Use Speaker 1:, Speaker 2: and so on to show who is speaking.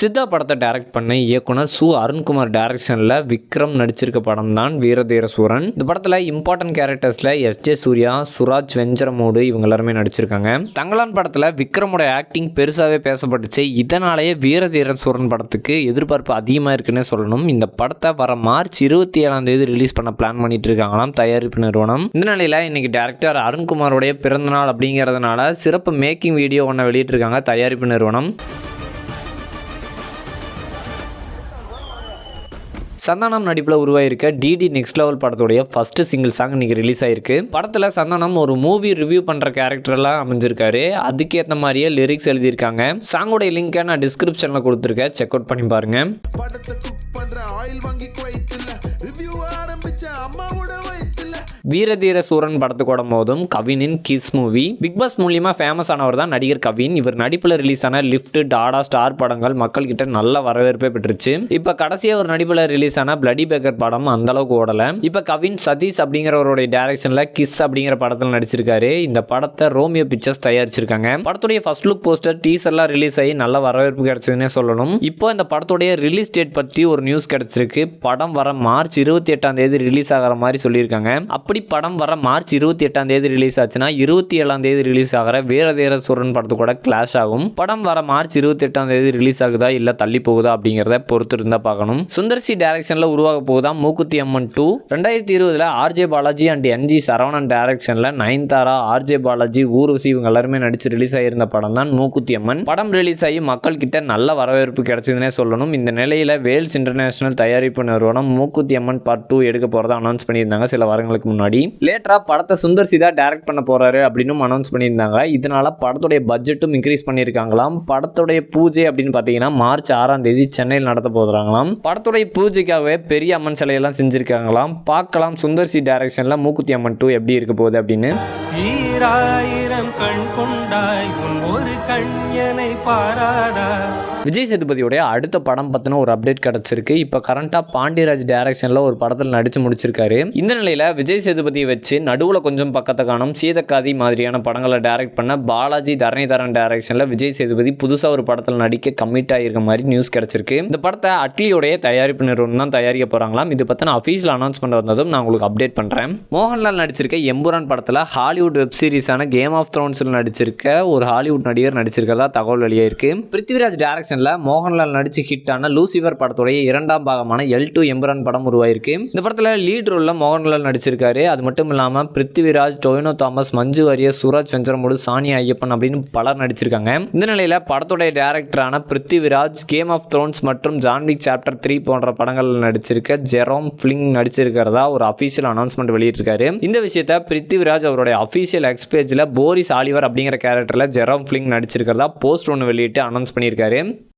Speaker 1: சித்தா படத்தை டைரக்ட் பண்ண இயக்குனர் சு அருண்குமார் டைரக்ஷனில் விக்ரம் நடிச்சிருக்க படம் தான் வீரதீர சூரன். இந்த படத்தில் இம்பார்ட்டன்ட் கேரக்டர்ஸில் எஸ்.ஜே. சூர்யா, சுராஜ் வெஞ்சரமூடு இவங்க எல்லாருமே நடிச்சிருக்காங்க. தங்கலான் படத்தில் விக்ரமோட ஆக்டிங் பெருசாகவே பேசப்பட்டுச்சு. இதனாலேயே வீரதீர சூரன் படத்துக்கு எதிர்பார்ப்பு அதிகமாக இருக்குன்னு சொல்லணும். இந்த படத்தை வர மார்ச் 27 ரிலீஸ் பண்ண பிளான் பண்ணிட்டு இருக்காங்களாம் தயாரிப்பு நிறுவனம். இந்த நிலையில் இன்னைக்கு டைரக்டர் அருண்குமாரோடைய பிறந்தநாள் அப்படிங்கிறதுனால சிறப்பு மேக்கிங் வீடியோ ஒன்று வெளியிட்டிருக்காங்க தயாரிப்பு நிறுவனம். சந்தானம் நடிப்பில் உருவாயிருக்க டிடி நெக்ஸ்ட் லெவல் படத்துடைய ஃபர்ஸ்ட் சிங்கிள் சாங் இன்னைக்கு ரிலீஸ் ஆயிருக்கு. படத்தில் சந்தானம் ஒரு மூவி ரிவ்யூ பண்ணுற கேரக்டர்லாம் அமைஞ்சிருக்காரு. அதுக்கேற்ற மாதிரியே லிரிக்ஸ் எழுதியிருக்காங்க. சாங்கோடைய லிங்கை நான் டிஸ்கிரிப்ஷனில் கொடுத்துருக்கேன், செக் அவுட் பண்ணி பாருங்க. வீரதீர சூரன் படத்துக்கூட போதும் கவினின் கிஸ் மூவி. பிக் பாஸ் மூலியமா ஃபேமஸ் ஆனவர் தான் நடிகர் கவின். இவர் நடிப்பில் ரிலீஸ் ஆன லிஃப்ட், டாடா, ஸ்டார் படங்கள் மக்கள் கிட்ட நல்ல வரவேற்பை பெற்றுச்சு. இப்ப கடைசியா ஒரு நடிப்பில் ரிலீஸ் ஆன பிளடி பேக்கர் படம் அந்த அளவுக்கு ஓடல. இப்ப கவின் சதீஷ் அப்படிங்கிறவருடைய டைரக்ஷன்ல கிஸ் அப்படிங்கிற படத்தில் நடிச்சிருக்காரு. இந்த படத்தை ரோமியோ பிக்சர்ஸ் தயாரிச்சிருக்காங்க. படத்துடைய ஃபர்ஸ்ட் லுக் போஸ்டர், டீசர்லாம் ரிலீஸ் ஆகி நல்ல வரவேற்பு கிடைச்சதுன்னே சொல்லணும். இப்போ இந்த படத்துடைய ரிலீஸ் டேட் பற்றி ஒரு நியூஸ் கிடைச்சிருக்கு. படம் வர மார்ச் 28 ரிலீஸ் ஆகிற மாதிரி சொல்லியிருக்காங்க. அப்படி படம் வர மார்ச் 28 ரிலீஸ் ஆச்சுன்னா 27 ரிலீஸ் ஆகிற வீரதீர சூரன் படத்து கூட கிளாஷ் ஆகும். படம் வர மார்ச் 28 ரிலீஸ் ஆகுதா இல்ல தள்ளி போகுதா அப்படிங்கிறத பொறுத்து இருந்தா பார்க்கணும். சுந்தர்சி டைரக்ஷன்ல உருவாக போகுதா Mookuthi Amman 2. 2020 RJ Balaji and NJ Saravanan டைரக்ஷன்ல நயன்தாரா, ஆர்ஜே பாலாஜி, ஊர்வசி இவங்க எல்லாருமே நடிச்சு ரிலீஸ் ஆகியிருந்த படம் தான் மூக்குத்தி அம்மன். படம் ரிலீஸ் ஆகி மக்கள் கிட்ட நல்ல வரவேற்பு கிடைச்சதுன்னே சொல்லணும். இந்த நிலையில வேல்ஸ் இன்டர்நேஷனல் தயாரிப்பு நிறுவனம் மூக்குத்தி அம்மன் பார்ட் 2 எடுக்க போறதா அனௌன்ஸ் பண்ணியிருந்தாங்க சில வாரங்களுக்கு முன்னாடி. லேட்டரா படத்தை சுந்தர்சி தான் டைரக்ட் பண்ண போறாரு அப்படின்னு அனௌன்ஸ் பண்ணியிருந்தாங்க. இதனால படத்துடைய பட்ஜெட்டும் இன்க்ரீஸ் பண்ணியிருக்காங்களாம். படத்துடைய பூஜை அப்படின்னு பார்த்தீங்கன்னா மார்ச் 6 சென்னையில் நடத்த போகிறாங்களாம். படத்துடைய பூஜைக்காகவே பெரிய அம்மன் சிலையெல்லாம் செஞ்சிருக்காங்களாம். பார்க்கலாம் சுந்தர்சி டைரக்ஷன்ல மூக்குத்தி அம்மன் 2 எப்படி இருக்க போகுது அப்படின்னு. விஜய் சேதுபதியோடைய அடுத்த படம் பற்றின ஒரு அப்டேட் கிடச்சிருக்கு. இப்போ கரண்டாக பாண்டியராஜ் டைரக்ஷனில் ஒரு படத்தில் நடித்து முடிச்சிருக்காரு. இந்த நிலையில் விஜய் சேதுபதியை வச்சு நடுவில் கொஞ்சம் பக்கத்தை காணும் சீதக்காதி மாதிரியான படங்களை டைரக்ட் பண்ண பாலாஜி தரணிதரன் டைரக்ஷனில் விஜய் சேதுபதி புதுசாக ஒரு படத்தில் நடிக்க கமிட் ஆகிருக்க மாதிரி நியூஸ் கிடச்சிருக்கு. இந்த படத்தை அட்லியோடைய தயாரிப்பு நிறுவனம் தான் தயாரிக்க போகிறாங்களாம். இது பற்றின அஃபீஷியல் அனௌன்ஸ்மெண்ட் வந்ததும் நான் உங்களுக்கு அப்டேட் பண்ணுறேன். மோகன்லால் நடிச்சிருக்க எம்புரான் படத்தில் ஹாலிவுட் வெப் சீரிஸான கேம் ஆஃப் த்ரோன்ஸில் நடிச்சிருக்க ஒரு ஹாலிவுட் நடிகர் நடிச்சிருக்கிறதா தகவல் வெளியாயிருக்கு. பிருத்திவிராஜ் டைரக்ஷன்ல மோகன்லால் நடிச்சு ஹிட்டான லூசிஃபர் படத்துடைய 2ஆம் பாகமான L2 எம்புரான் படம் உருவாயிருக்கு. இந்த படத்துல லீட் ரோல்ல மோகன்லால் நடிச்சிருக்காரு. அது மட்டும் இல்லாம பிருத்திவிராஜ், டொவினோ தாமஸ், மஞ்சு வாரியர், சுராஜ் வெஞ்சரமூடு, சானியா ஐயப்பன் அப்படின்னு பலர் நடிச்சிருக்காங்க. இந்த நிலையில படத்துடைய டைரக்டரான பிருத்திவிராஜ் கேம் ஆஃப் த்ரோன்ஸ் மற்றும் ஜான் விக் சாப்டர் 3 போன்ற படங்கள் நடிச்சிருக்க ஜெரோம் ஃபிளிங் நடிச்சிருக்கிறதா ஒரு அபிஷியல் அனௌன்ஸ்மெண்ட் வெளியிட்டிருக்காரு. இந்த விஷயத்த பிருத்திவிராஜ் அவருடைய அபிஷியல் எக்ஸ் பேஜ்ல போரிஸ் ஆலிவர் அப்படிங்கிற கேரக்டர்ல ஜெரோம் ஃபிளிங் நடிச்சிருக்கிறதா போஸ்ட் ஒன்று வெளியிட்டு அனௌன்ஸ் பண்ணியிருக்காரு.